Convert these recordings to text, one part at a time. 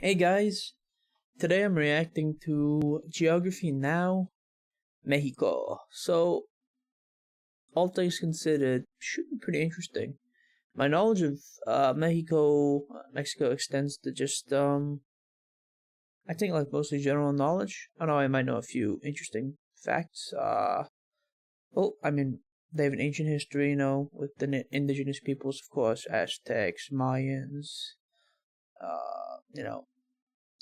Hey guys, today I'm reacting to Geography Now, Mexico. So, all things considered, should be pretty interesting. My knowledge of Mexico extends to just I think like mostly general knowledge. I know I might know a few interesting facts. They have an ancient history, with the indigenous peoples, of course, Aztecs, Mayans,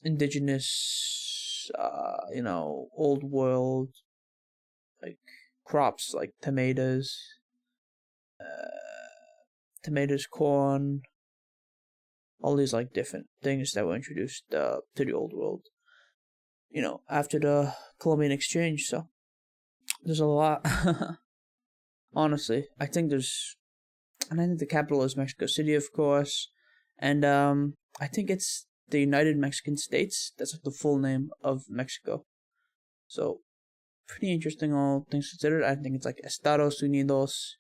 indigenous, old world, like crops like corn, all these like different things that were introduced to the old world, after the Columbian exchange. So there's a lot. Honestly, I think the capital is Mexico City, of course, and I think it's the United Mexican States. That's like the full name of Mexico. So pretty interesting, all things considered. I think it's like Estados Unidos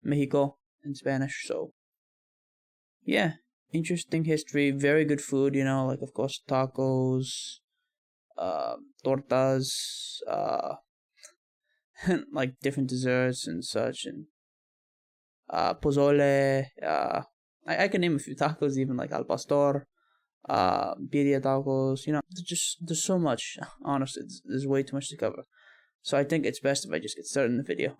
Mexico in Spanish. So yeah, interesting history, very good food, like of course tacos, tortas, like different desserts and such, and pozole. I can name a few tacos, even like al pastor, birria tacos. There's so much. Honestly, there's way too much to cover. So I think it's best if I just get started in the video.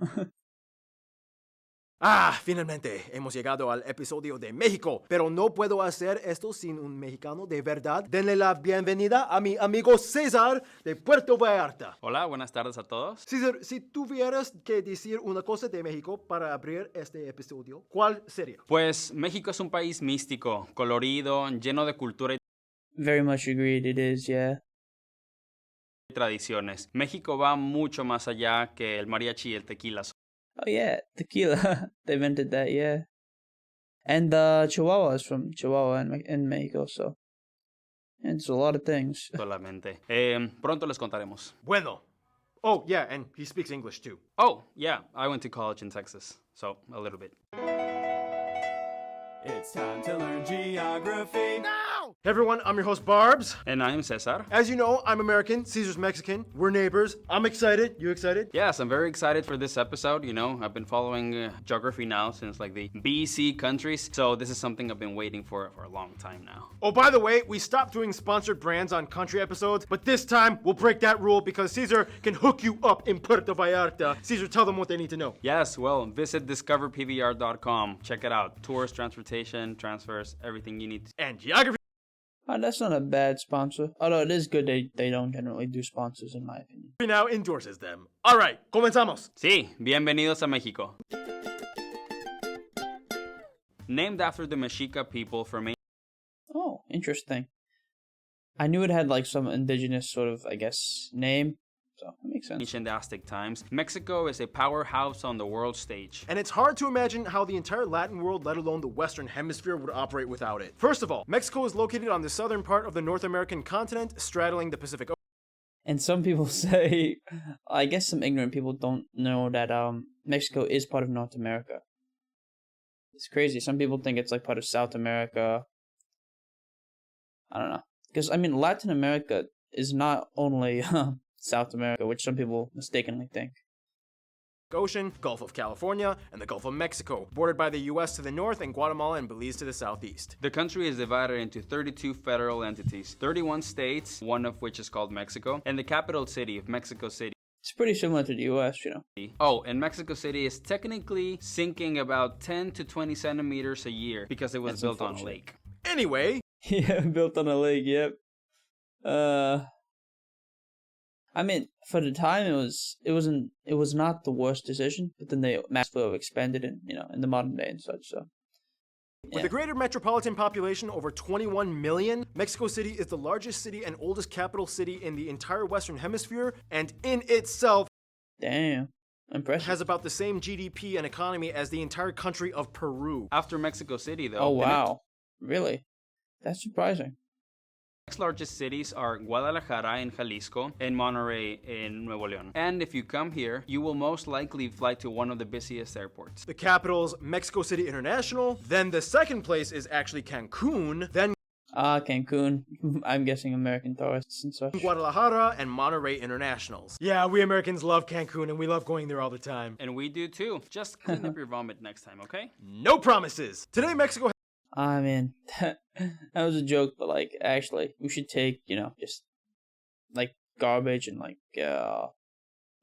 Finalmente hemos llegado al episodio de México, pero no puedo hacer esto sin un mexicano de verdad. Denle la bienvenida a mi amigo César de Puerto Vallarta. Hola, buenas tardes a todos. César, si tuvieras que decir una cosa de México para abrir este episodio, ¿cuál sería? Pues México es un país místico, colorido, lleno de cultura y Very much agreed, it is, yeah. tradiciones. México va mucho más allá que el mariachi y el tequila. Oh yeah, tequila. They invented that, yeah. And Chihuahua is from Chihuahua in Mexico, so it's a lot of things. Solamente. Pronto les contaremos. Bueno. Oh, yeah, and he speaks English too. Oh, yeah, I went to college in Texas, so a little bit. It's time to learn geography now! Hey everyone, I'm your host Barbs. And I'm Cesar. As you know, I'm American, Cesar's Mexican. We're neighbors. I'm excited. You excited? Yes, I'm very excited for this episode. I've been following Geography Now since like the BC countries, so this is something I've been waiting for a long time now. Oh, by the way, we stopped doing sponsored brands on country episodes, but this time we'll break that rule because Cesar can hook you up in Puerto Vallarta. Cesar, tell them what they need to know. Yes, well, visit discoverpvr.com. Check it out. Tours, transportation, transfers, everything you need. And geography. Oh, that's not a bad sponsor. Although it is good they don't generally do sponsors, in my opinion. Now endorses them. All right, comenzamos. Sí, bienvenidos a México. Named after the Mexica people from Oh, interesting. I knew it had like some indigenous sort of, I guess, name. So that makes sense. ancient Aztec times, Mexico is a powerhouse on the world stage. And it's hard to imagine how the entire Latin world, let alone the Western Hemisphere, would operate without it. First of all, Mexico is located on the southern part of the North American continent, straddling the Pacific Ocean. And some people say, I guess some ignorant people don't know that Mexico is part of North America. It's crazy. Some people think it's like part of South America. I don't know. Because, Latin America is not only South America, which some people mistakenly think. Ocean, Gulf of California, and the Gulf of Mexico, bordered by the US to the north and Guatemala and Belize to the southeast. The country is divided into 32 federal entities, 31 states, one of which is called Mexico, and the capital city of Mexico City. It's pretty similar to the US, Oh, and Mexico City is technically sinking about 10 to 20 centimeters a year because it was That's built on a unfortunate. lake. Anyway, Yeah, built on a lake, yep. For the time it was not the worst decision, but then they massively expanded it, in the modern day and such, so. with a greater metropolitan population over 21 million, Mexico City is the largest city and oldest capital city in the entire Western Hemisphere, and in itself Damn. Impressive. has about the same GDP and economy as the entire country of Peru. After Mexico City, though, Oh the wow. Really? That's surprising. next largest cities are Guadalajara in Jalisco and Monterrey in Nuevo León. And if you come here, you will most likely fly to one of the busiest airports. The capital's Mexico City International, then the second place is actually Cancun, then Cancun. I'm guessing American tourists and such. Guadalajara, and Monterrey Internationals. Yeah, we Americans love Cancun and we love going there all the time. And we do too. Just clean up your vomit next time, okay? No promises. Today, Mexico I mean, that was a joke, but like, actually, we should take, just like garbage and like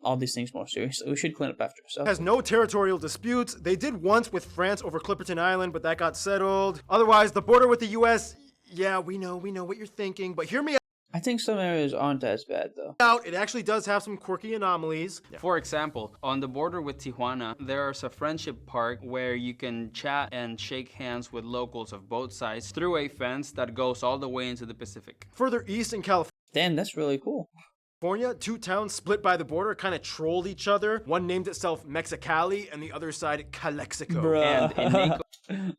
all these things more seriously. We should clean up after ourselves. has no territorial disputes. They did once with France over Clipperton Island, but that got settled. Otherwise, the border with the US, yeah, we know what you're thinking, but hear me I think some areas aren't as bad though. out. It actually does have some quirky anomalies. For example, on the border with Tijuana, there's a friendship park where you can chat and shake hands with locals of both sides through a fence that goes all the way into the Pacific. Further east in California, Damn, that's really cool. two towns split by the border kind of trolled each other. One named itself Mexicali and the other side Calexico. And in Naco,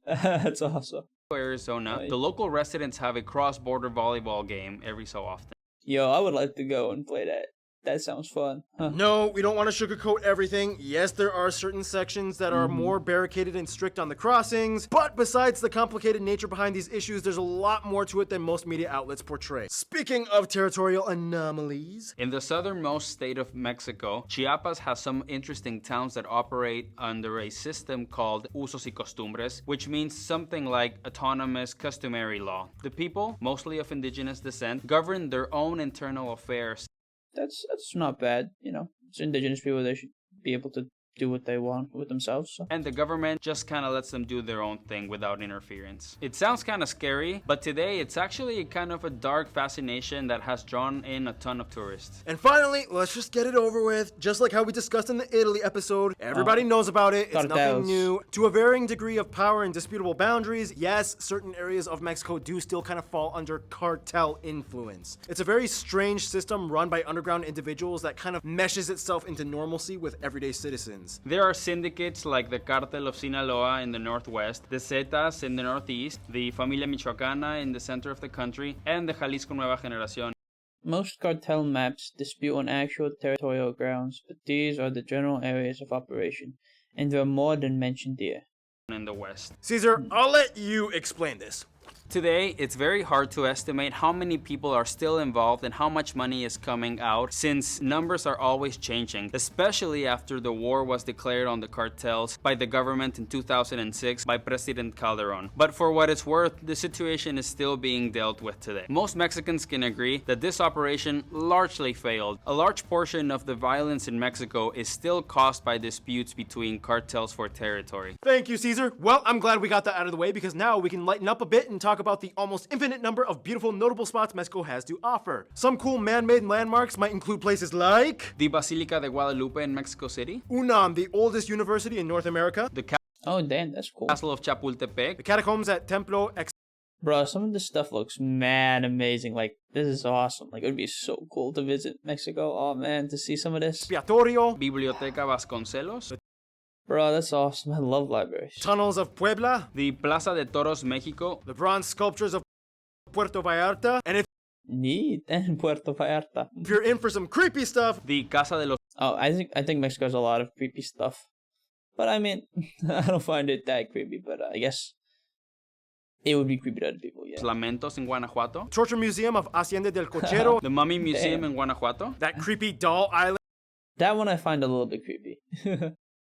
That's awesome. Arizona, the local residents have a cross-border volleyball game every so often. Yo, I would like to go and play that. That sounds fun. Huh. No, we don't want to sugarcoat everything. Yes, there are certain sections that are more barricaded and strict on the crossings, but besides the complicated nature behind these issues, there's a lot more to it than most media outlets portray. Speaking of territorial anomalies, In the southernmost state of Mexico, Chiapas has some interesting towns that operate under a system called usos y costumbres, which means something like autonomous customary law. The people, mostly of indigenous descent, govern their own internal affairs. That's not bad. It's indigenous people. They should be able to do what they want with themselves. So. And the government just kind of lets them do their own thing without interference. It sounds kind of scary, but today it's actually kind of a dark fascination that has drawn in a ton of tourists. and finally, let's just get it over with. Just like how we discussed in the Italy episode, everybody knows about it. It's nothing Cartels. new. To a varying degree of power and disputable boundaries, yes, certain areas of Mexico do still kind of fall under cartel influence. It's a very strange system run by underground individuals that kind of meshes itself into normalcy with everyday citizens. There are syndicates like the Cartel of Sinaloa in the northwest, the Zetas in the northeast, the Familia Michoacana in the center of the country, and the Jalisco Nueva Generación Most cartel maps dispute on actual territorial grounds, but these are the general areas of operation, and there are more than mentioned here. in the west. Caesar, I'll let you explain this. Today, it's very hard to estimate how many people are still involved and how much money is coming out, since numbers are always changing, especially after the war was declared on the cartels by the government in 2006 by President Calderon. But for what it's worth, the situation is still being dealt with today. Most Mexicans can agree that this operation largely failed. A large portion of the violence in Mexico is still caused by disputes between cartels for territory. Thank you, Caesar. Well, I'm glad we got that out of the way because now we can lighten up a bit and talk about the almost infinite number of beautiful, notable spots Mexico has to offer. Some cool man-made landmarks might include places like The Basilica de Guadalupe in Mexico City, UNAM, the oldest university in North America, the Oh, damn, that's cool. Castle of Chapultepec, the catacombs at Templo Bro, some of this stuff looks mad amazing. Like, this is awesome. Like, it would be so cool to visit Mexico. Oh, man, to see some of this. Expiatorio, Biblioteca Vasconcelos, Bro, that's awesome. I love libraries. tunnels of Puebla, the Plaza de Toros Mexico, the bronze sculptures of Puerto Vallarta, and if Neat. And Puerto Vallarta. you're in for some creepy stuff, the Casa de los Oh, I think Mexico has a lot of creepy stuff. But I mean, I don't find it that creepy, but I guess it would be creepy to other people, yeah. Lamentos in Guanajuato, Torture Museum of Hacienda del Cochero, the Mummy Museum Damn. in Guanajuato, that creepy doll island That one I find a little bit creepy.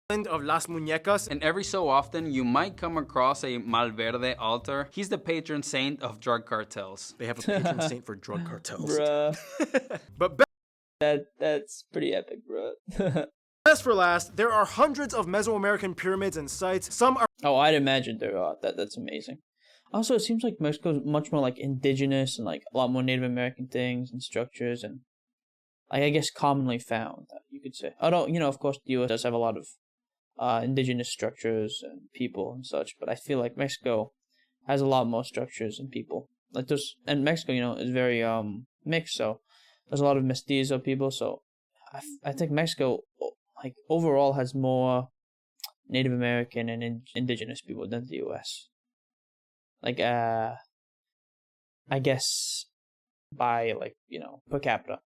of Las Muñecas, and every so often you might come across a Malverde altar. He's the patron saint of drug cartels. they have a patron saint for drug cartels. Bruh. But That's pretty epic, bruh. best for last, there are hundreds of Mesoamerican pyramids and sites. Some are Oh, I'd imagine there are. That's amazing. Also, it seems like Mexico's much more like indigenous and like a lot more Native American things and structures and like I guess commonly found, you could say. Although, of course the US does have a lot of indigenous structures and people and such, but I feel like Mexico has a lot more structures and people. Like and Mexico, is very mixed, so there's a lot of mestizo people, so I think Mexico like overall has more Native American and indigenous people than the US. Like I guess by per capita.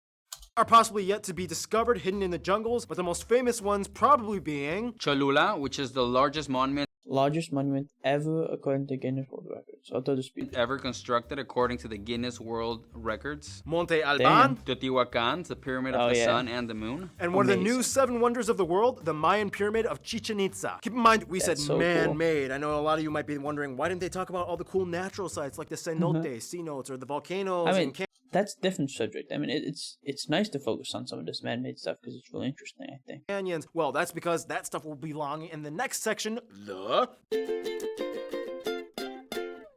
are possibly yet to be discovered hidden in the jungles, but the most famous ones probably being Cholula, which is the largest monument Largest monument ever according to Guinness World Records. Auto dispute. Ever constructed according to the Guinness World Records. Monte Alban. Teotihuacan, the Pyramid of the Sun and the Moon. And one of the Amazing. new 7 wonders of the world, the Mayan Pyramid of Chichen Itza. Keep in mind, we That's said so man-made. I know a lot of you might be wondering, why didn't they talk about all the cool natural sites like the cenotes, cenotes, or the volcanoes I mean, and that's a different subject. I mean, it's nice to focus on some of this man-made stuff because it's really interesting, I think. canyons? Well, that's because that stuff will belong in the next section, the...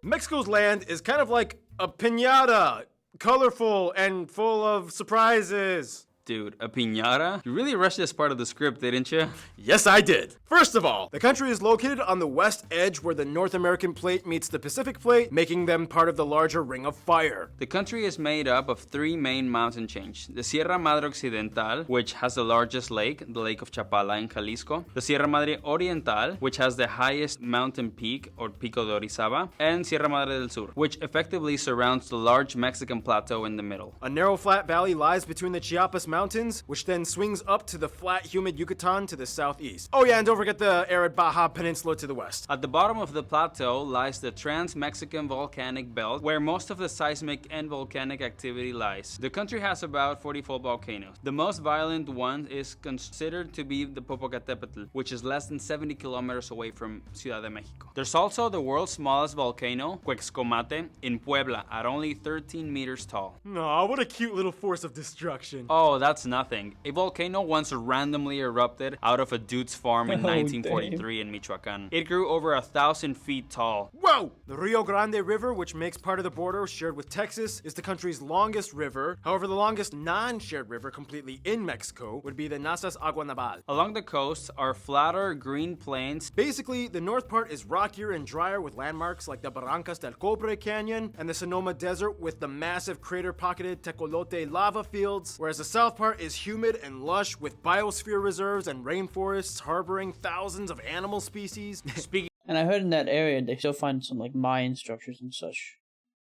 Mexico's land is kind of like a piñata, colorful and full of surprises. Dude, a piñata? You really rushed this part of the script, didn't you? Yes, I did. First of all, the country is located on the west edge where the North American plate meets the Pacific plate, making them part of the larger Ring of Fire. The country is made up of 3 main mountain chains. The Sierra Madre Occidental, which has the largest lake, the Lake of Chapala in Jalisco. The Sierra Madre Oriental, which has the highest mountain peak, or Pico de Orizaba. And Sierra Madre del Sur, which effectively surrounds the large Mexican plateau in the middle. A narrow flat valley lies between the Chiapas Mountains, which then swings up to the flat, humid Yucatan to the southeast. Oh yeah, and don't forget the arid Baja Peninsula to the west. At the bottom of the plateau lies the Trans-Mexican Volcanic Belt, where most of the seismic and volcanic activity lies. The country has about 44 volcanoes. The most violent one is considered to be the Popocatépetl, which is less than 70 kilometers away from Ciudad de Mexico. There's also the world's smallest volcano, Cuexcomate, in Puebla, at only 13 meters tall. Aw, what a cute little force of destruction. Oh, that's nothing. A volcano once randomly erupted out of a dude's farm in 1943 in Michoacan. It grew over 1,000 feet tall. Whoa! The Rio Grande River, which makes part of the border shared with Texas, is the country's longest river. However, the longest non-shared river completely in Mexico would be the Nazas Agua Naval. Along the coast are flatter green plains. Basically, the north part is rockier and drier with landmarks like the Barrancas del Cobre Canyon and the Sonoma Desert with the massive crater-pocketed Tecolote lava fields, whereas the south part is humid and lush with biosphere reserves and rainforests harboring thousands of animal species. Speaking And I heard in that area they still find some like Mayan structures and such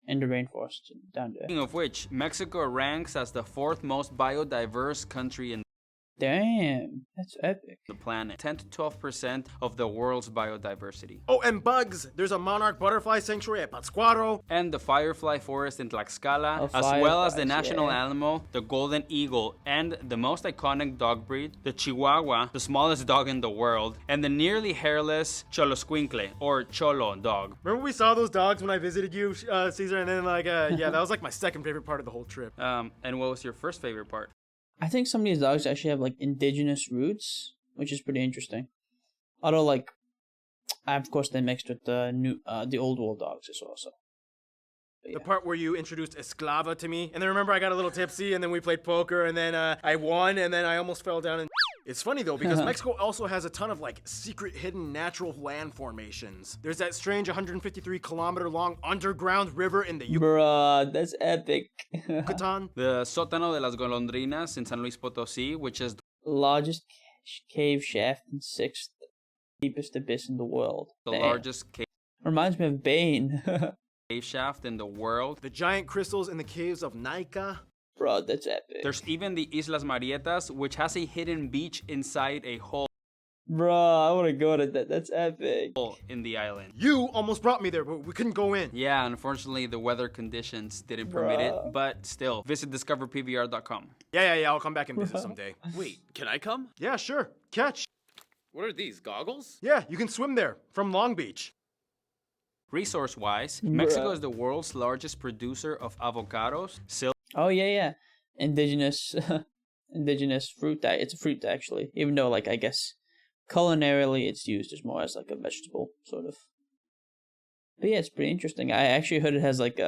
in the rainforest down there. of which, Mexico ranks as the 4th most biodiverse country in Damn, that's epic. the planet. 10 to 12% of the world's biodiversity. Oh, and bugs! There's a monarch butterfly sanctuary at Pátzcuaro. And the firefly forest in Tlaxcala, Oh, as well as the fireflies, national yeah. animal, the golden eagle, and the most iconic dog breed, the Chihuahua, the smallest dog in the world, and the nearly hairless Choloscuincle, or Cholo dog. Remember we saw those dogs when I visited you, Caesar? And then yeah, that was like my second favorite part of the whole trip. And what was your first favorite part? I think some of these dogs actually have like indigenous roots, which is pretty interesting. Although like, of course they mixed with the old world dogs as well. So The part where you introduced Esclava to me, and then remember I got a little tipsy, and then we played poker, and then I won, and then I almost fell down. And it's funny though because Mexico also has a ton of like secret hidden natural land formations. There's that strange 153 kilometer long underground river in the bruh, that's epic. Yucatan. The Sótano de las Golondrinas in San Luis Potosí, which is Largest cave shaft and 6th deepest abyss in the world. the Damn. largest Reminds me of Bane. cave shaft in the world. The giant crystals in the caves of Naica. Bro, that's epic. There's even the Islas Marietas, which has a hidden beach inside a hole Bro, I want to go to that. That's epic. in the island. You almost brought me there, but we couldn't go in. Yeah, unfortunately, the weather conditions didn't permit it, Bruh. but still, visit discoverpbr.com. Yeah, I'll come back and visit someday. Wait, can I come? Yeah, sure. Catch. What are these, goggles? Yeah, you can swim there from Long Beach. Resource-wise, Mexico is the world's largest producer of avocados, Oh yeah. Indigenous, indigenous fruit. It's a fruit actually, even though like I guess culinarily it's used as more as like a vegetable sort of. But yeah, it's pretty interesting. I actually heard it has like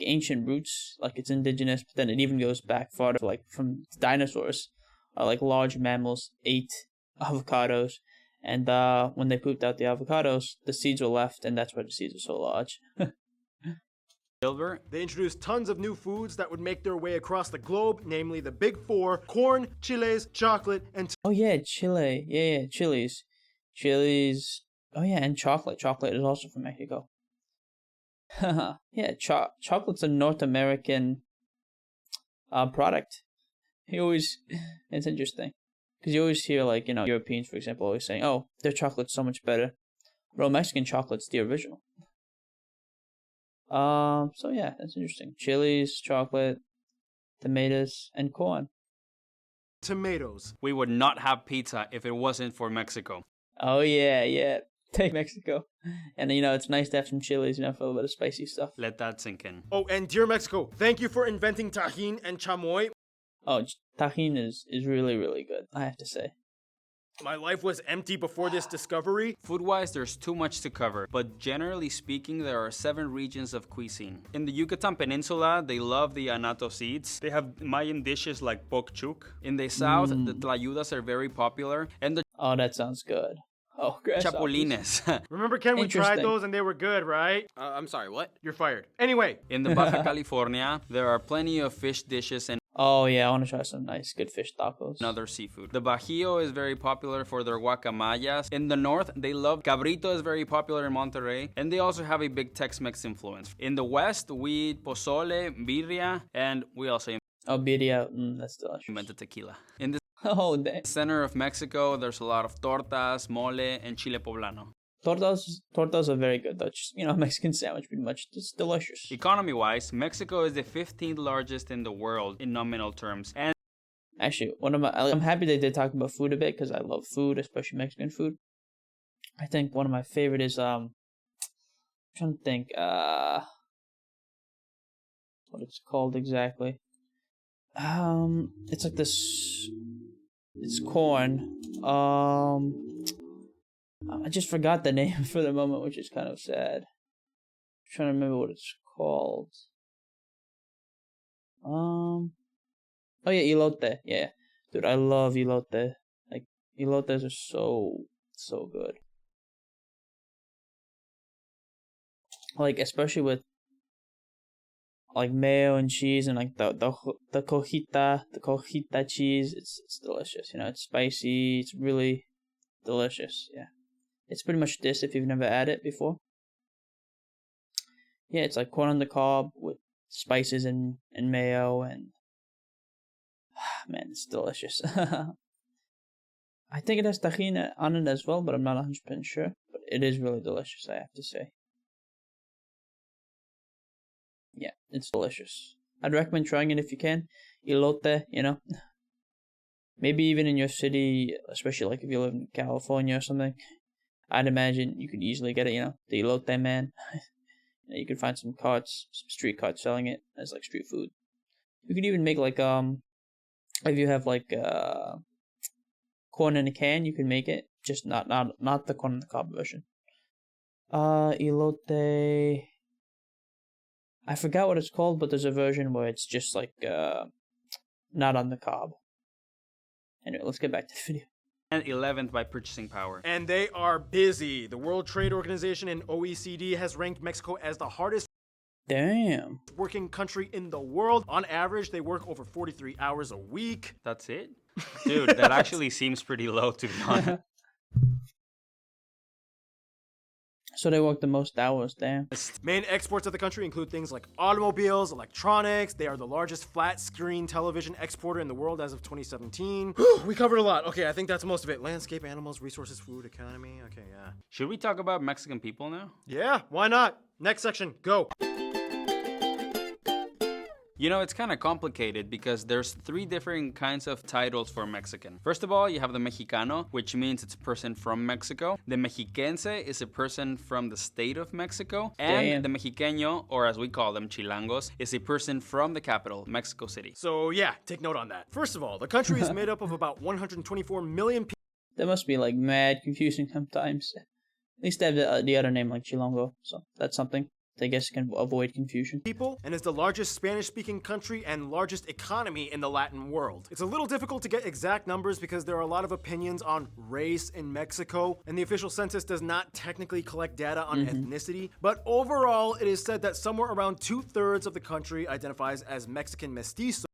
ancient roots, like it's indigenous, but then it even goes back farther, like from dinosaurs, like large mammals ate avocados, and when they pooped out the avocados, the seeds were left, and that's why the seeds are so large. silver, They introduced tons of new foods that would make their way across the globe, namely the big four: corn, chiles, chocolate, and Oh yeah, Chile. Yeah, chilies. Oh yeah, and chocolate. Chocolate is also from Mexico. Yeah, chocolate's a North American product. It's interesting. Because you always hear like, Europeans, for example, always saying, oh, their chocolate's so much better. Bro, Mexican chocolate's the original. So yeah, that's interesting. Chilies, chocolate, tomatoes, and corn. Tomatoes. We would not have pizza if it wasn't for Mexico. Oh yeah, yeah. Take Mexico. And it's nice to have some chilies, for a little bit of spicy stuff. Let that sink in. Oh, and dear Mexico, thank you for inventing tajin and chamoy. Oh, tajin is really, really good, I have to say. My life was empty before this discovery. Food-wise, there's too much to cover, but generally speaking, there are 7 regions of cuisine. In the Yucatan Peninsula, they love the anato seeds. They have Mayan dishes like bokchuk. In the south, the tlayudas are very popular, and the Oh, that sounds good. Oh, grasshoppers. chapulines. Remember, Ken, we tried Interesting. those and they were good, right? I'm sorry, what? You're fired. Anyway, In the Baja California, there are plenty of fish dishes and Oh yeah, I want to try some nice, good fish tacos. other seafood. The Bajío is very popular for their guacamayas. In the north, they love cabrito is very popular in Monterrey, and they also have a big Tex-Mex influence. In the west, we eat pozole, birria, and we also Oh, birria, that's delicious. invented tequila. In the Oh, dang. center of Mexico, there's a lot of tortas, mole, and chile poblano. Tortas are very good, though. Just, Mexican sandwich, pretty much. It's delicious. Economy-wise, Mexico is the 15th largest in the world in nominal terms, and Actually, I'm happy they did talk about food a bit, because I love food, especially Mexican food. I think one of my favorite is, I'm trying to think, what it's called exactly. It's like this, it's corn. I just forgot the name for the moment, which is kind of sad. I'm trying to remember what it's called. Oh yeah, elote. Yeah, dude, I love elote. Like elotes are so good. Like especially with like mayo and cheese and like the cojita cheese. It's delicious. It's spicy. It's really delicious. Yeah. It's pretty much this if you've never had it before. Yeah, it's like corn on the cob with spices and mayo and man, it's delicious. I think it has tahini on it as well, but I'm not 100% sure. But it is really delicious, I have to say. Yeah, it's delicious. I'd recommend trying it if you can. Elote, Maybe even in your city, especially like if you live in California or something. I'd imagine you could easily get it, the elote man. You could find some street carts selling it as like street food. You could even make like if you have like corn in a can, you can make it. Just not the corn on the cob version. Elote. I forgot what it's called, but there's a version where it's just like not on the cob. Anyway, let's get back to the video. and 11th by purchasing power. And they are busy. The World Trade Organization and OECD has ranked Mexico as the hardest Damn. working country in the world. On average, they work over 43 hours a week. That's it? Dude, that actually seems pretty low, to be honest. So they work the most hours, damn. Main exports of the country include things like automobiles, electronics. They are the largest flat screen television exporter in the world as of 2017. We covered a lot. Okay, I think that's most of it. Landscape, animals, resources, food, economy. Okay, yeah. Should we talk about Mexican people now? Yeah, why not? Next section, go. You know, it's kind of complicated because there's 3 different kinds of titles for Mexican. First of all, you have the Mexicano, which means it's a person from Mexico. The Mexiquense is a person from the state of Mexico. And the Mexiqueño, or as we call them, Chilangos, is a person from the capital, Mexico City. So yeah, take note on that. First of all, the country is made up of about 124 million people. That must be like mad confusing sometimes. At least they have the other name like Chilongo, so that's something. I guess can avoid confusion. And is the largest Spanish-speaking country and largest economy in the Latin world. It's a little difficult to get exact numbers because there are a lot of opinions on race in Mexico, and the official census does not technically collect data on ethnicity, but overall it is said that somewhere around 2/3 of the country identifies as Mexican mestizo.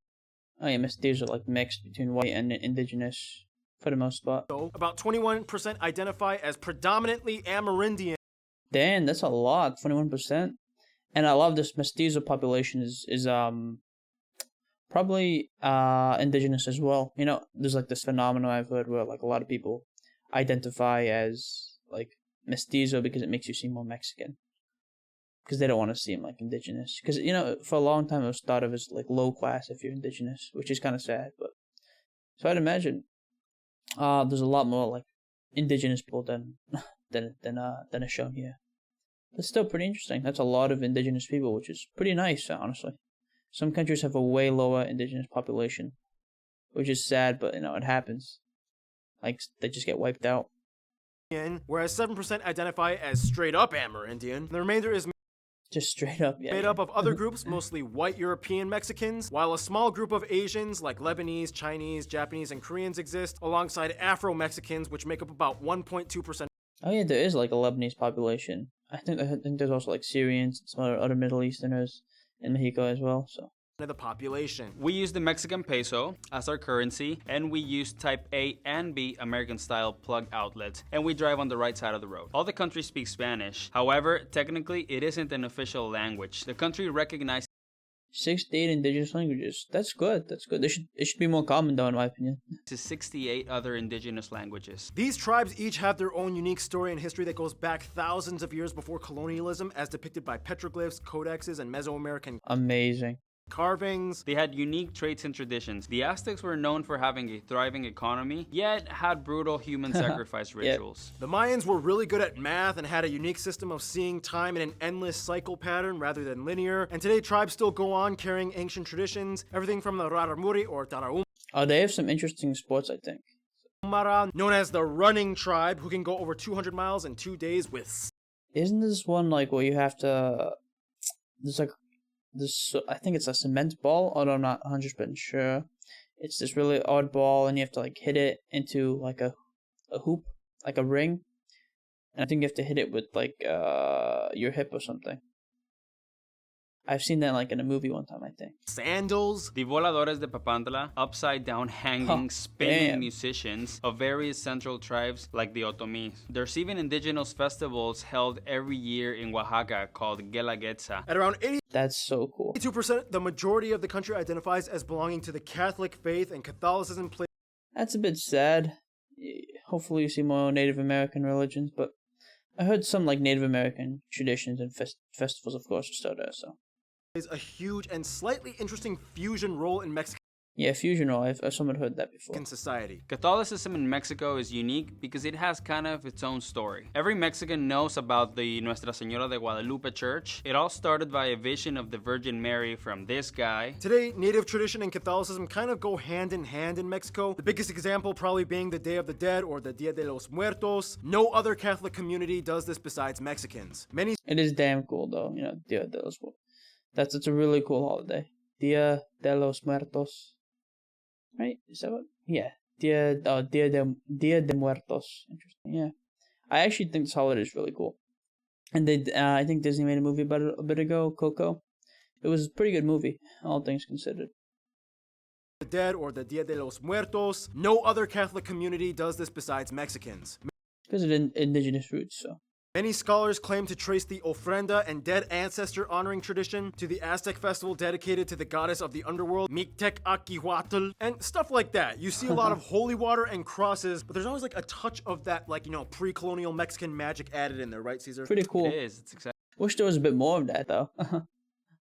Oh yeah, mestizos are like mixed between white and indigenous for the most part. About 21% identify as predominantly Amerindian. Damn, that's a lot, 21%. And I love this mestizo population is probably indigenous as well. You know, there's like this phenomenon I've heard where like a lot of people identify as like mestizo because it makes you seem more Mexican. Because they don't want to seem like indigenous. Because, you know, for a long time it was thought of as like low class if you're indigenous, which is kind of sad. But so I'd imagine there's a lot more like indigenous people than is shown here. But still pretty interesting. That's a lot of indigenous people, which is pretty nice, honestly. Some countries have a way lower indigenous population, which is sad, but you know, it happens. Like, they just get wiped out. Whereas 7% identify as straight up Amerindian. The remainder is Just straight up, yeah. made up of other groups, mostly white European Mexicans, while a small group of Asians like Lebanese, Chinese, Japanese, and Koreans exist, alongside Afro-Mexicans, which make up about 1.2%. Oh yeah, there is like a Lebanese population. I think there's also like Syrians and some other Middle Easterners in Mexico as well, so. Of the population. We use the Mexican peso as our currency, and we use type A and B American style plug outlets, and we drive on the right side of the road. All the countries speak Spanish. However, technically it isn't an official language. The country recognizes 6 to 8 indigenous languages. That's good. That's good. It should be more common though, in my opinion. 68 other indigenous languages. These tribes each have their own unique story and history that goes back thousands of years before colonialism, as depicted by petroglyphs, codexes, and Mesoamerican Amazing. carvings. They had unique traits and traditions. The Aztecs were known for having a thriving economy, yet had brutal human sacrifice rituals. The Mayans were really good at math and had a unique system of seeing time in an endless cycle pattern rather than linear. And today, tribes still go on carrying ancient traditions, everything from the Raramuri or Tarahumara, Oh, they have some interesting sports, I think. known as the running tribe, who can go over 200 miles in 2 days with. Isn't this one like where you have to? There's like this. I think it's a cement ball, although I'm not 100% sure. It's this really odd ball, and you have to like hit it into like a hoop, like a ring. And I think you have to hit it with like your hip or something. I've seen that like in a movie one time, I think. Sandals. The Voladores de Papantla, upside down hanging, spinning damn. musicians of various central tribes like the Otomís. There's even indigenous festivals held every year in Oaxaca called Guelaguetza. At around That's so cool. 82%, the majority of the country identifies as belonging to the Catholic faith, and Catholicism plays That's a bit sad. Hopefully you see more Native American religions, but I heard some like Native American traditions and festivals, of course, are still there, so. a huge and slightly interesting fusion role in Mexican Yeah, fusion role, I've somewhat heard that before. society. Catholicism in Mexico is unique because it has kind of its own story. Every Mexican knows about the Nuestra Señora de Guadalupe church. It all started by a vision of the Virgin Mary from this guy. Today, native tradition and Catholicism kind of go hand in hand in Mexico. The biggest example probably being the Day of the Dead or the Dia de los Muertos. No other Catholic community does this besides Mexicans. Many It is damn cool, though, you know, Dia de los Muertos. It's a really cool holiday. Dia de los Muertos. Right? Is that what? Yeah. Dia de Muertos. Interesting, yeah. I actually think this holiday is really cool. And they, I think Disney made a movie about it a bit ago, Coco. It was a pretty good movie, all things considered. the Dead or the Dia de los Muertos. No other Catholic community does this besides Mexicans. Because of indigenous roots, so. Many scholars claim to trace the ofrenda and dead ancestor honoring tradition to the Aztec festival dedicated to the goddess of the underworld, Mictecacihuatl, and stuff like that. You see a lot of holy water and crosses, but there's always like a touch of that, like, you know, pre-colonial Mexican magic added in there, right, Caesar? Pretty cool. It is. It's Wish there was a bit more of that, though.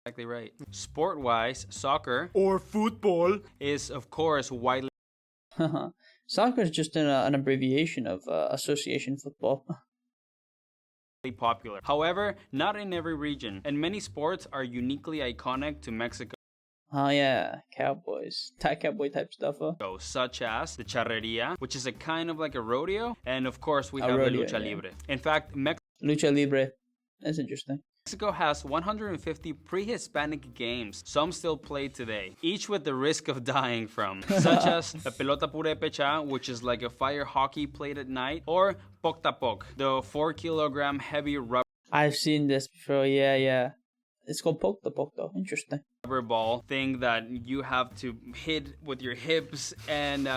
exactly right. Sport-wise, soccer Or football. is, of course, widely Soccer is just an abbreviation of association football. popular. However, not in every region, and many sports are uniquely iconic to Mexico, Oh yeah, cowboys. Cowboy type stuff, huh? such as the charreria, which is a kind of like a rodeo, and of course we A have rodeo, the lucha yeah. libre. In fact, Lucha Libre. That's interesting. Mexico has 150 pre-Hispanic games, some still played today, each with the risk of dying from, such as the pelota purepecha, which is like a fire hockey played at night, or poctapok, the 4-kilogram heavy I've seen this before, yeah. It's called poke the poke, though. Interesting. rubber ball thing that you have to hit with your hips and,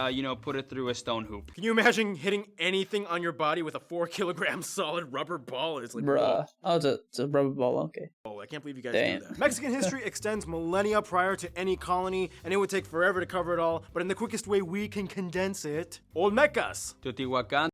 put it through a stone hoop. Can you imagine hitting anything on your body with a 4-kilogram solid rubber ball? It's like, Bruh. Oh, it's a rubber ball, okay. oh, I can't believe you guys Damn. do that. Mexican history extends millennia prior to any colony, and it would take forever to cover it all, but in the quickest way we can condense it, Olmecas. Teotihuacan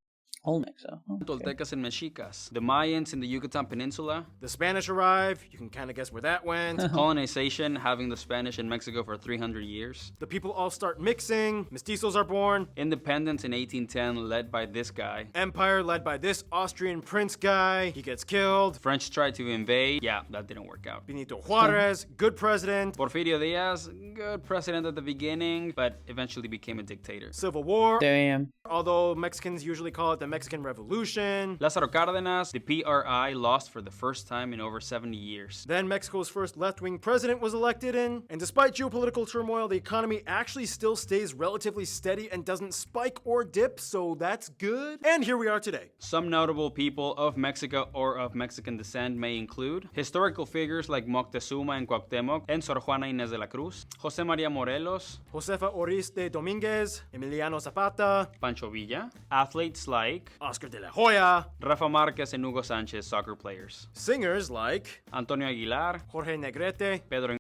Olmex. Okay. Toltecas and Mexicas, the Mayans in the Yucatan Peninsula, The Spanish arrive, you can kind of guess where that went. colonization, having the Spanish in Mexico for 300 years, The people all start mixing, mestizos are born, independence in 1810 led by this guy, empire led by this Austrian prince guy, he gets killed, French tried to invade, yeah, that didn't work out. Benito Juarez, good president, Porfirio Diaz, good president at the beginning, but eventually became a dictator. Civil War, Damn. although Mexicans usually call it the Mexican Revolution. Lázaro Cárdenas, the PRI lost for the first time in over 70 years. Then Mexico's first left-wing president was elected in, and despite geopolitical turmoil, the economy actually still stays relatively steady and doesn't spike or dip, so that's good. And here we are today. Some notable people of Mexico or of Mexican descent may include historical figures like Moctezuma and Cuauhtémoc and Sor Juana Inés de la Cruz, José María Morelos, Josefa Oriste Domínguez, Emiliano Zapata, Pancho Villa, athletes like Oscar de la Hoya, Rafa Márquez and Hugo Sánchez, soccer players, singers like Antonio Aguilar, Jorge Negrete, Pedro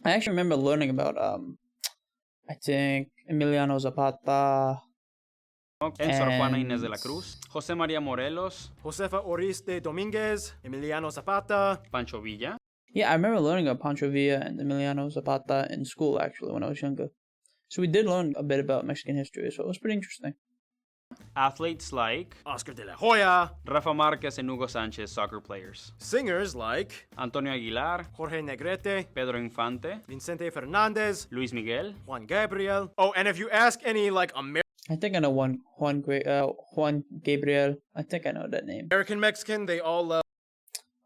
I actually remember learning about I think Emiliano Zapata. and Sor Juana And- Inés de la Cruz, José María Morelos, Josefa Oriste Domínguez, Emiliano Zapata. Pancho Villa, Yeah, I remember learning about Pancho Villa and Emiliano Zapata in school actually when I was younger. So we did learn a bit about Mexican history, so it was pretty interesting. athletes like Oscar de la Hoya, Rafa Márquez and Hugo Sánchez, soccer players, singers like Antonio Aguilar, Jorge Negrete, Pedro Infante, Vicente Fernandez, Luis Miguel, Juan Gabriel. Oh, and if you ask any like I think I know Juan Gabriel. I think I know that name. American Mexican, they all love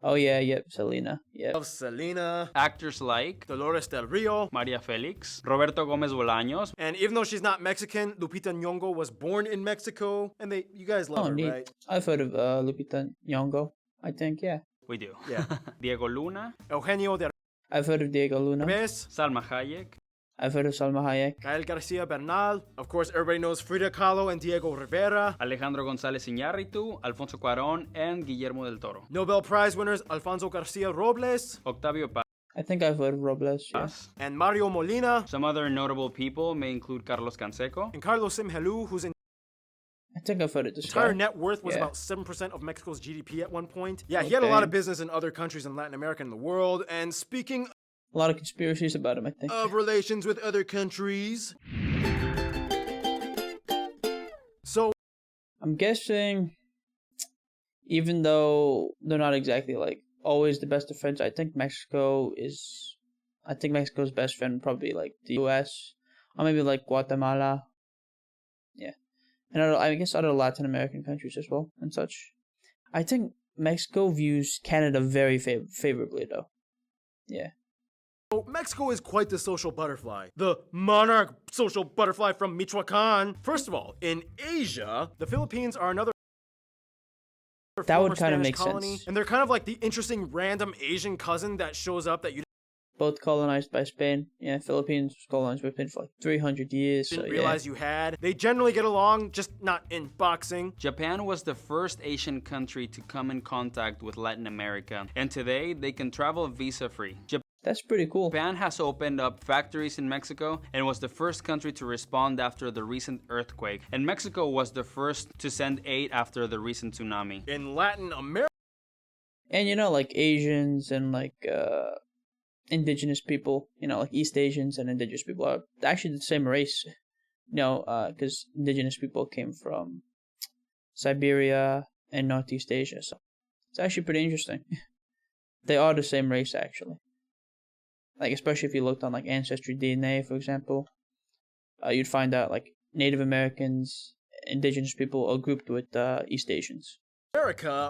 Oh yeah, yep, Selena. Yep. Selena, actors like Dolores del Rio, María Félix, Roberto Gómez Bolaños, and even though she's not Mexican, Lupita Nyong'o was born in Mexico, and you guys love Oh, her, neat. right? I've heard of Lupita Nyong'o. I think, yeah. we do. Yeah. Diego Luna, Eugenio I've heard of Diego Luna. Derbez, Salma Hayek, I've heard of Salma Hayek. Gael Garcia Bernal, of course, everybody knows Frida Kahlo and Diego Rivera. Alejandro González Iñárritu, Alfonso Cuarón, and Guillermo del Toro. Nobel Prize winners Alfonso Garcia Robles Octavio I think I've heard of Robles. Yeah. Paz. and Mario Molina Some other notable people may include Carlos Canseco, and Carlos Simhelu, whose I think I've heard of this entire guy. net worth was Yeah. about 7% of Mexico's GDP at one point. Yeah, he had a lot of business in other countries in Latin America and the world. And speaking A lot of conspiracies about him, I think. of relations with other countries, so I'm guessing, even though they're not exactly like always the best of friends, I think Mexico's best friend would probably be like the U.S. or maybe like Guatemala. Yeah, and I guess other Latin American countries as well and such. I think Mexico views Canada very favorably though. Yeah. Mexico is quite the social butterfly. The monarch social butterfly from Michoacan. First of all, in Asia, the Philippines are another That would former kinda Spanish make colony, sense. and they're kind of like the interesting random Asian cousin that shows up that you Both colonized by Spain. Yeah, Philippines was colonized by Spain for like 300 years. didn't so, realize you had. They generally get along, just not in boxing. Japan was the first Asian country to come in contact with Latin America, and today they can travel visa-free. That's pretty cool. Japan has opened up factories in Mexico and was the first country to respond after the recent earthquake. And Mexico was the first to send aid after the recent tsunami. In Latin America, And like Asians and like indigenous people, like East Asians and indigenous people are actually the same race. Because indigenous people came from Siberia and Northeast Asia. So it's actually pretty interesting. They are the same race actually. Like especially if you looked on like Ancestry DNA, for example, you'd find out like Native Americans, indigenous people are grouped with East Asians.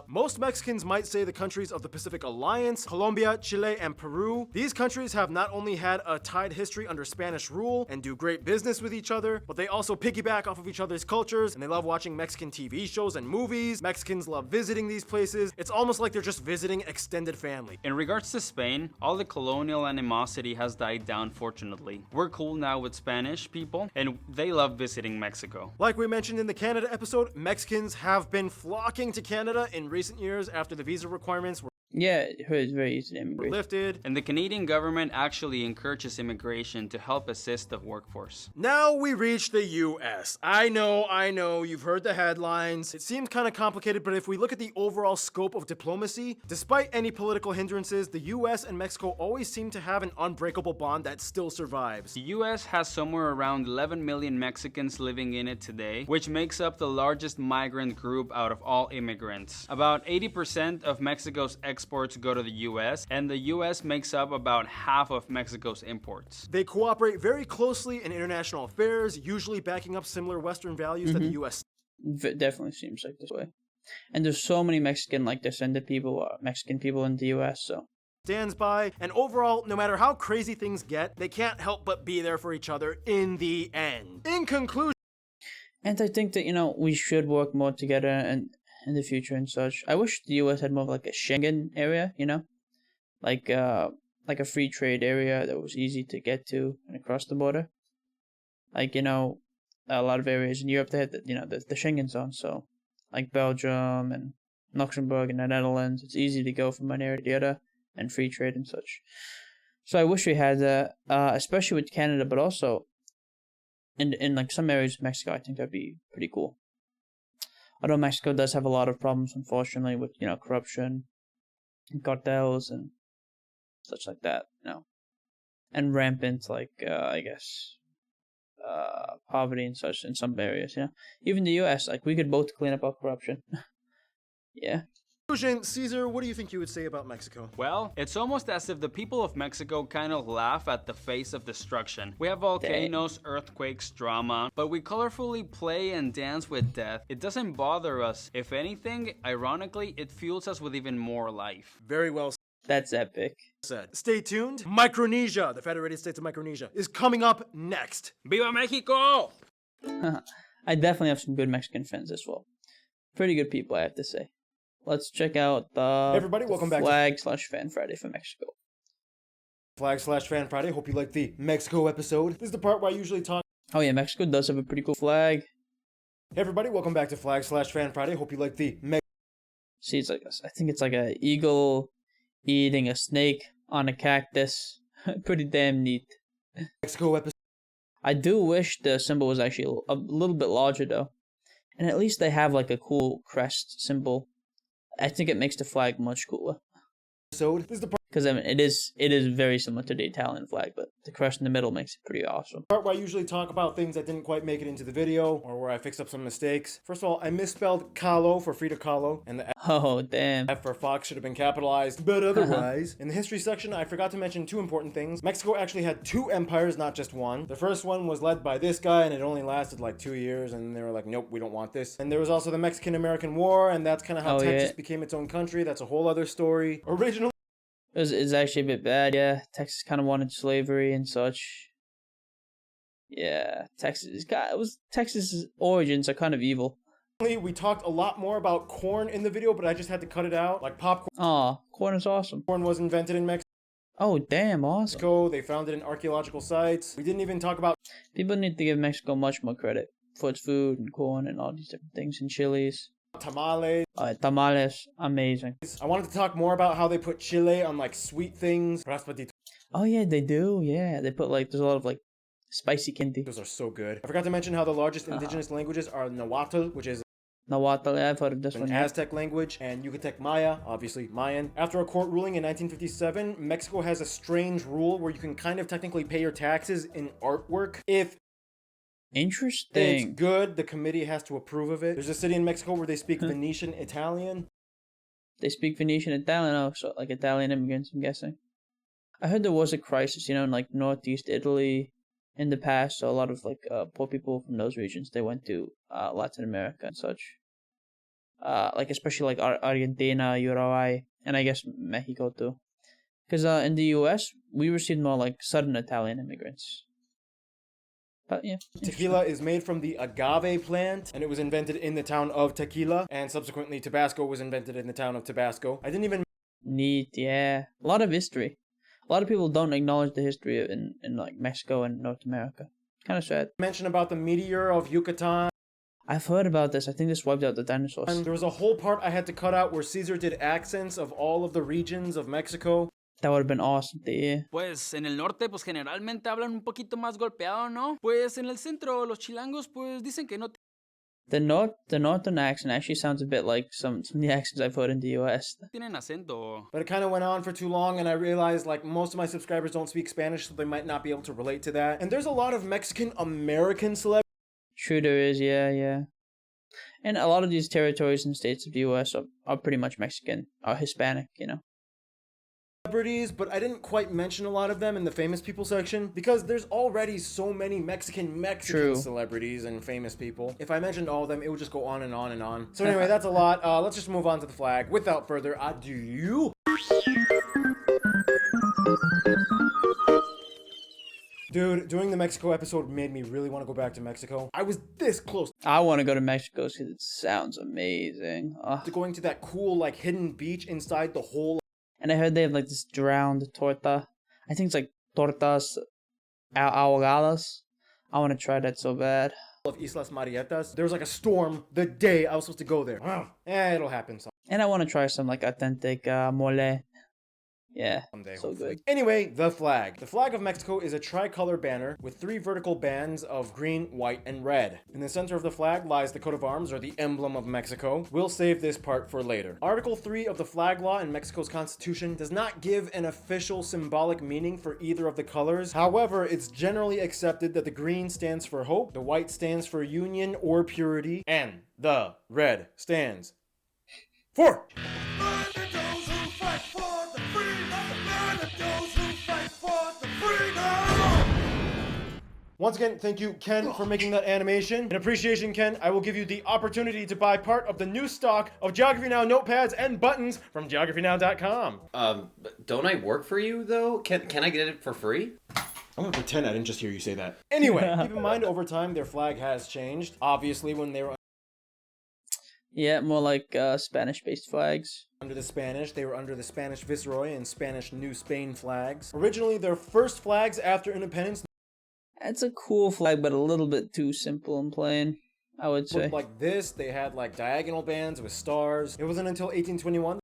most Mexicans might say the countries of the Pacific Alliance, Colombia, Chile, and Peru. These countries have not only had a tied history under Spanish rule and do great business with each other, but they also piggyback off of each other's cultures, and they love watching Mexican TV shows and movies. Mexicans love visiting these places. It's almost like they're just visiting extended family. In regards to Spain, all the colonial animosity has died down fortunately. We're cool now with Spanish people, and they love visiting Mexico. Like we mentioned in the Canada episode, Mexicans have been flocking to Canada in recent years after the visa requirements were Yeah, I heard it's very easy to were immigrate. lifted. And the Canadian government actually encourages immigration to help assist the workforce. Now we reach the US. I know, you've heard the headlines. It seems kind of complicated, but if we look at the overall scope of diplomacy, despite any political hindrances, the US and Mexico always seem to have an unbreakable bond that still survives. The US has somewhere around 11 million Mexicans living in it today, which makes up the largest migrant group out of all immigrants. About 80% of Mexico's exports go to the US, and the US makes up about half of Mexico's imports. They cooperate very closely in international affairs, usually backing up similar Western values that the US Definitely seems like this way. And there's so many Mexican descended people, Mexican people in the U.S. So stands by, and overall, no matter how crazy things get, they can't help but be there for each other in the end. In conclusion, and I think that we should work more together and in the future and such. I wish the U.S. had more of like a Schengen area, like a free trade area that was easy to get to and across the border. Like a lot of areas in Europe they had the Schengen zone, so like Belgium and Luxembourg and the Netherlands, it's easy to go from one area to the other and free trade and such. So I wish we had that, especially with Canada, but also in like some areas of Mexico. I think that'd be pretty cool. Although Mexico does have a lot of problems, unfortunately, with corruption, and cartels, and such like that, and rampant I guess poverty and such in some areas. Even the U.S. we could both clean up our corruption. Yeah. Caesar, what do you think you would say about Mexico? Well, it's almost as if the people of Mexico kind of laugh at the face of destruction. We have volcanoes, earthquakes, drama, but we colorfully play and dance with death. It doesn't bother us. If anything, ironically, it fuels us with even more life. Very well That's epic. said. Stay tuned. Micronesia, the Federated States of Micronesia, is coming up next. Viva Mexico! I definitely have some good Mexican friends as well. Pretty good people, I have to say. Let's check out the Hey everybody, welcome back to Flag/Fan Friday for Mexico. Flag/Fan Friday. Hope you liked the Mexico episode. This is the part where I usually talk. Oh yeah, Mexico does have a pretty cool flag. Hey everybody, welcome back to Flag/Fan Friday. Hope you liked the See, it's I think it's like a eagle eating a snake on a cactus. Pretty damn neat. Mexico episode. I do wish the symbol was actually a little bit larger though. And at least they have like a cool crest symbol. I think it makes the flag much cooler. This is the Because it is very similar to the Italian flag, but the crest in the middle makes it pretty awesome. part where I usually talk about things that didn't quite make it into the video, or where I fixed up some mistakes. First of all, I misspelled Kahlo for Frida Kahlo, and the Oh damn. F for Fox should have been capitalized, but otherwise, in the history section, I forgot to mention two important things. Mexico actually had two empires, not just one. The first one was led by this guy, and it only lasted like 2 years, and they were like, nope, we don't want this. And there was also the Mexican-American War, and that's kind of how Texas became its own country. That's a whole other story. Originally, It's actually a bit bad, yeah. Texas kind of wanted slavery and such. Yeah, Texas's origins are kind of evil. we talked a lot more about corn in the video, but I just had to cut it out. Like popcorn Aw, corn is awesome. was invented in Mexico. Oh, damn, awesome. They found it in archaeological sites. We didn't even talk about People need to give Mexico much more credit for its food and corn and all these different things and chilies. tamales. Tamales, amazing. I wanted to talk more about how they put chile on like sweet things. Oh yeah, they do. Yeah, they put there's a lot of spicy candy. Those are so good. I forgot to mention how the largest indigenous languages are Nahuatl, which is Nahuatl, I've heard of this an one. Aztec language, and Yucatec Maya, obviously Mayan. After a court ruling in 1957, Mexico has a strange rule where you can kind of technically pay your taxes in artwork. If Interesting. it's good, the committee has to approve of it. There's a city in Mexico where they speak Venetian Italian. They speak Venetian Italian, so Italian immigrants, I'm guessing. I heard there was a crisis, in northeast Italy in the past, so a lot of poor people from those regions, they went to Latin America and such. Especially Argentina, Uruguay, and I guess Mexico too. Because in the US, we received more Southern Italian immigrants. But yeah. Tequila is made from the agave plant, and it was invented in the town of Tequila, and subsequently Tabasco was invented in the town of Tabasco. I didn't even Neat, yeah. A lot of history. A lot of people don't acknowledge the history in Mexico and North America. Kind of sad. mention about the meteor of Yucatan. I've heard about this. I think this wiped out the dinosaurs. And there was a whole part I had to cut out where Caesar did accents of all of the regions of Mexico. That would have been awesome to hear. Pues en el norte pues generalmente hablan un poquito más golpeado, ¿no? Pues en el centro los chilangos pues dicen que no The northern accent actually sounds a bit like some of the accents I've heard in the US. tienen acento. But it kind of went on for too long, and I realized like most of my subscribers don't speak Spanish, so they might not be able to relate to that. And there's a lot of Mexican American celebrities. True, there is, yeah. And a lot of these territories and states of the US are pretty much Mexican or Hispanic, you know. But I didn't quite mention a lot of them in the famous people section because there's already so many Mexican True. celebrities and famous people. If I mentioned all of them, it would just go on and on and on. So anyway, that's a lot. Let's just move on to the flag. Without further ado. Dude, doing the Mexico episode made me really want to go back to Mexico. I was this close I want to go to Mexico because it sounds amazing. to going to that cool like hidden beach inside the whole And I heard they have like this drowned torta. I think it's like tortas ahogadas. I want to try that so bad. of Islas Marietas. There was like a storm the day I was supposed to go there. It'll happen And I want to try some like authentic mole. Yeah, someday. so hopefully. good. Anyway, the flag. The flag of Mexico is a tricolor banner with 3 vertical bands of green, white, and red. In the center of the flag lies the coat of arms, or the emblem of Mexico. We'll save this part for later. Article 3 of the flag law in Mexico's constitution does not give an official symbolic meaning for either of the colors. However, it's generally accepted that the green stands for hope, the white stands for union or purity, and the red stands for... Once again, thank you, Ken, for making that animation. In appreciation, Ken, I will give you the opportunity to buy part of the new stock of Geography Now notepads and buttons from geographynow.com. Don't I work for you though? Can I get it for free? I'm gonna pretend I didn't just hear you say that. Anyway, keep in mind, over time, their flag has changed. Obviously, when they were Yeah, more like Spanish-based flags. under the Spanish, they were under the Spanish Viceroy and Spanish New Spain flags. Originally, their first flags after independence It's a cool flag, but a little bit too simple and plain, I would say. looked like this. They had like diagonal bands with stars. It wasn't until 1821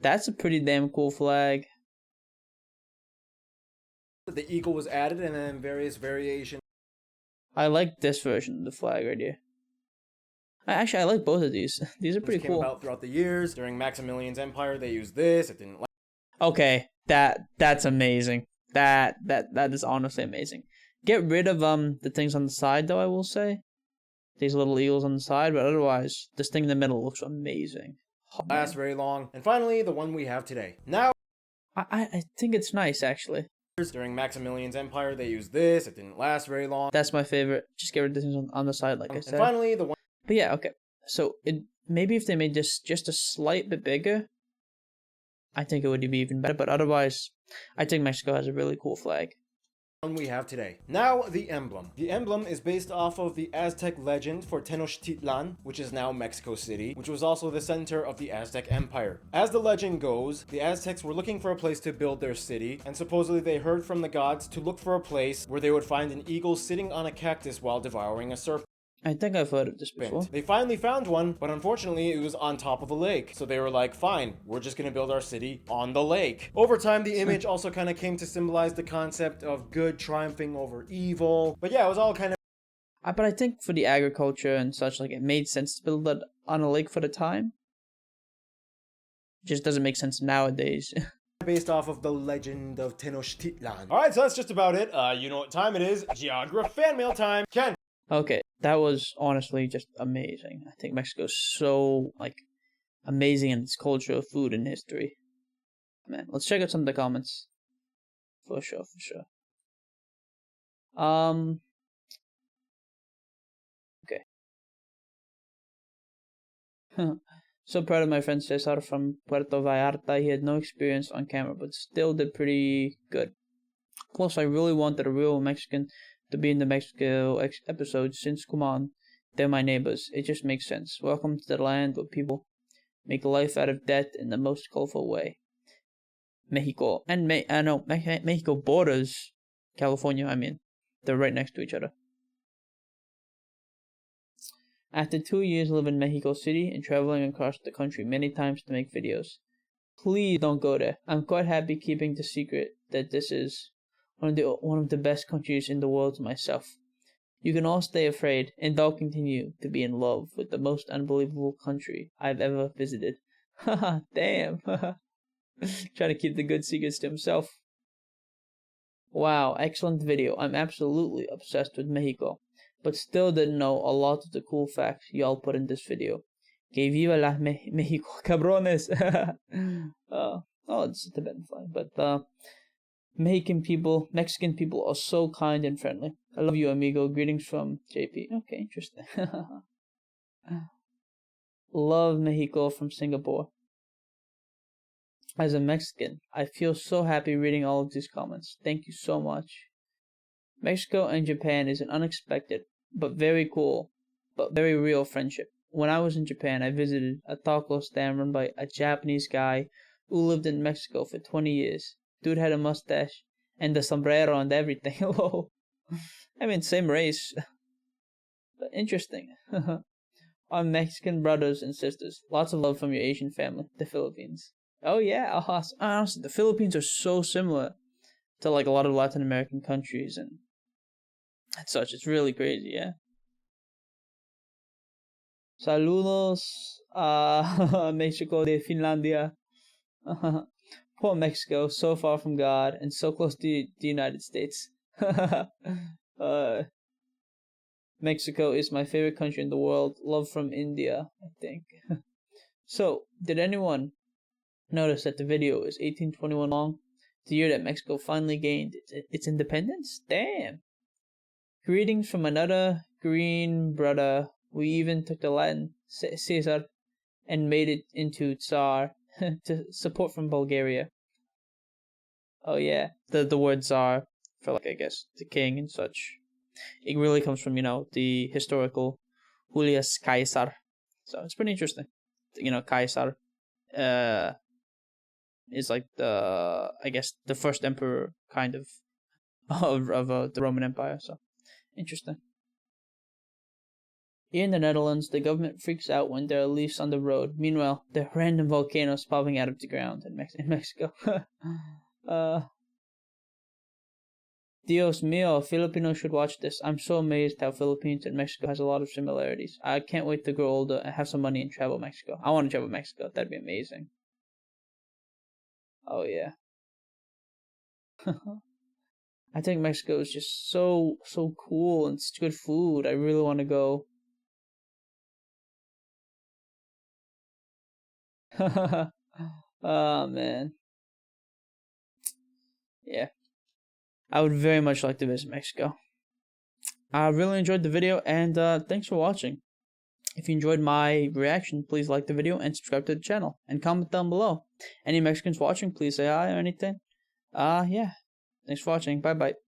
That's a pretty damn cool flag. that the eagle was added, and then various variations. I like this version of the flag right here. I like both of these. These are pretty came cool. about throughout the years. During Maximilian's empire, they used this. It didn't last. Okay, that's amazing. That is honestly amazing. Get rid of the things on the side though, I will say. These little eagles on the side, but otherwise, this thing in the middle looks amazing. Oh, man. Last very long. And finally, the one we have today. Now, I think it's nice actually. during Maximilian's empire, they used this. It didn't last very long. That's my favorite. Just get rid of the things on the side, like I And said. finally, the one But yeah, okay. So maybe if they made this just a slight bit bigger, I think it would be even better. But otherwise, I think Mexico has a really cool flag. we have today. Now, the emblem. The emblem is based off of the Aztec legend for Tenochtitlan, which is now Mexico City, which was also the center of the Aztec Empire. As the legend goes, the Aztecs were looking for a place to build their city, and supposedly they heard from the gods to look for a place where they would find an eagle sitting on a cactus while devouring a serpent. I think I've heard of this before. They finally found one, but unfortunately it was on top of a lake. So they were like, fine, we're just gonna build our city on the lake. Over time, the image also kind of came to symbolize the concept of good triumphing over evil. But yeah, it was all kind of But I think for the agriculture and such, like, it made sense to build that on a lake for the time. It just doesn't make sense nowadays. based off of the legend of Tenochtitlan. Alright, so that's just about it. You know what time it is. Geography fan mail time. Ken. Okay, that was honestly just amazing. I think Mexico's so, like, amazing in its culture, food, and history. Man, let's check out some of the comments. For sure. Okay. So proud of my friend Cesar from Puerto Vallarta. He had no experience on camera, but still did pretty good. Plus, I really wanted a real Mexican to be in the Mexico episode since, come on, they're my neighbors. It just makes sense. Welcome to the land where people make life out of debt in the most colorful way. Mexico. And Mexico borders California, I mean. They're right next to each other. After 2 years living in Mexico City and traveling across the country many times to make videos. Please don't go there. I'm quite happy keeping the secret that this is one of the best countries in the world to myself. You can all stay afraid, and I'll continue to be in love with the most unbelievable country I've ever visited. Haha, damn. Trying to keep the good secrets to himself. Wow, excellent video. I'm absolutely obsessed with Mexico, but still didn't know a lot of the cool facts y'all put in this video. Que viva la Mexico, cabrones! It's a Tibetan flag, but Mexican people are so kind and friendly. I love you, amigo. Greetings from JP. Okay, interesting. Love Mexico from Singapore. As a Mexican, I feel so happy reading all of these comments. Thank you so much. Mexico and Japan is an unexpected, but very cool, but very real friendship. When I was in Japan, I visited a taco stand run by a Japanese guy who lived in Mexico for 20 years. Dude had a mustache and the sombrero and everything. Whoa. I mean, same race. But interesting. Our Mexican brothers and sisters. Lots of love from your Asian family, the Philippines. Oh yeah, honestly, the Philippines are so similar to like a lot of Latin American countries and such. It's really crazy, yeah. Saludos a Mexico de Finlandia. Poor Mexico, so far from God and so close to the United States. Mexico is my favorite country in the world. Love from India, I think. So, did anyone notice that the video is 1821 long? The year that Mexico finally gained its independence? Damn! Greetings from another green brother. We even took the Latin Caesar and made it into Tsar. To support from Bulgaria. Oh yeah, the word Tsar for like I guess the king and such. It really comes from the historical Julius Caesar. So it's pretty interesting. Caesar is like the first emperor kind of the Roman Empire. So interesting. Here in the Netherlands, the government freaks out when there are leaves on the road. Meanwhile, there are random volcanoes popping out of the ground in Mexico. Dios mío, Filipinos should watch this. I'm so amazed how Philippines and Mexico has a lot of similarities. I can't wait to grow older and have some money and travel Mexico. I want to travel Mexico. That'd be amazing. Oh yeah. I think Mexico is just so cool and such good food. I really want to go. Oh man. Yeah. I would very much like to visit Mexico. I really enjoyed the video and thanks for watching. If you enjoyed my reaction, please like the video and subscribe to the channel and comment down below. Any Mexicans watching, please say hi or anything. Yeah. Thanks for watching. Bye bye.